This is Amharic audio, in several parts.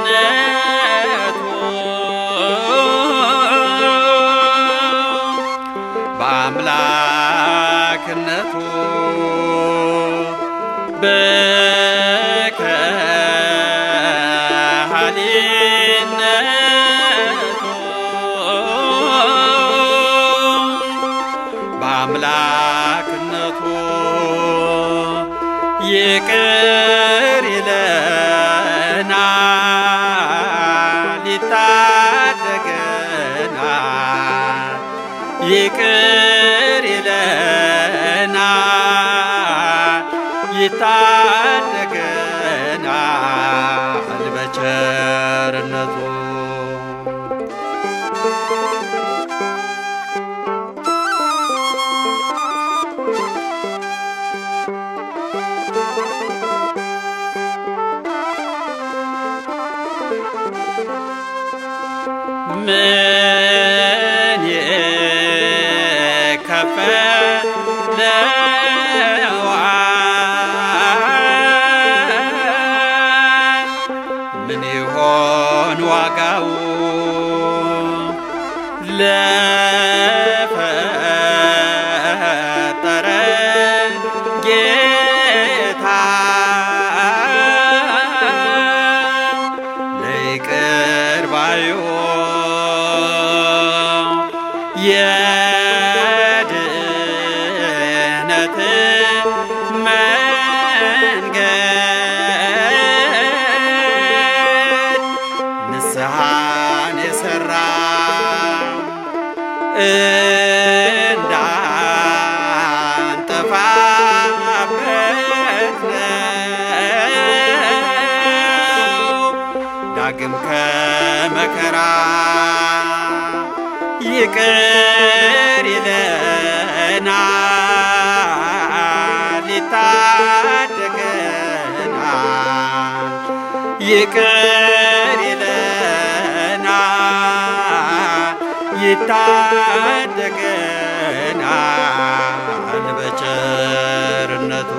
በከሃሊነቱ በአምላክነቱ በከሃሊነቱ በአምላክነቱ ይቅር ይለናል ይታደገናል ይቅር ይለናል ይታደገናል በቸርነቱ ምን ይከፈለዋል? ምን ይሆን ዋጋው? ለፈጠረን ጌታ ለይቅር ባዩ የድኅነት መንገድ ንስሐን የሠራ እንዳንጠፋበት ነው። ዳግም ከመከራ ይቅር ይለናል ይታደገናል ይቅር ይለናል ይታደገናል በቸርነቱ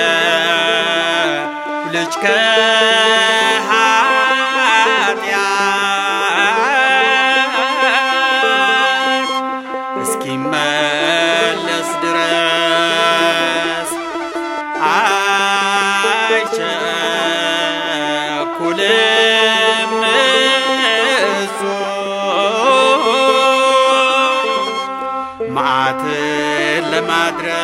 የሰው ልጅ ከኃጢአት እስኪመለስ ድረስ አይቸኩልም እሱ መዓትን ለማድረስ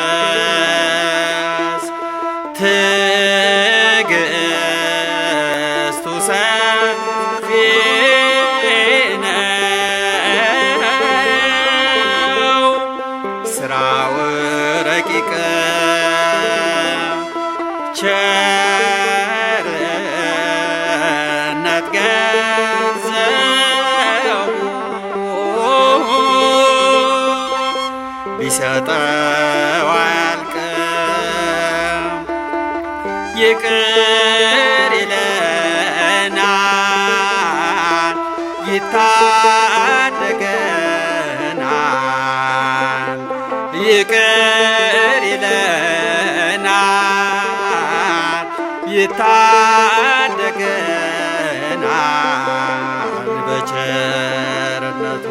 ትዕግሥቱ ሰፊ ነው። ሥራው ረቂቅ ቸርነት ገንዘቡ ቢሰጠው አያልቅም ይቅር ይለናል ይታደገናል ይቅር ይለናል ይታደገናል በቸርነቱ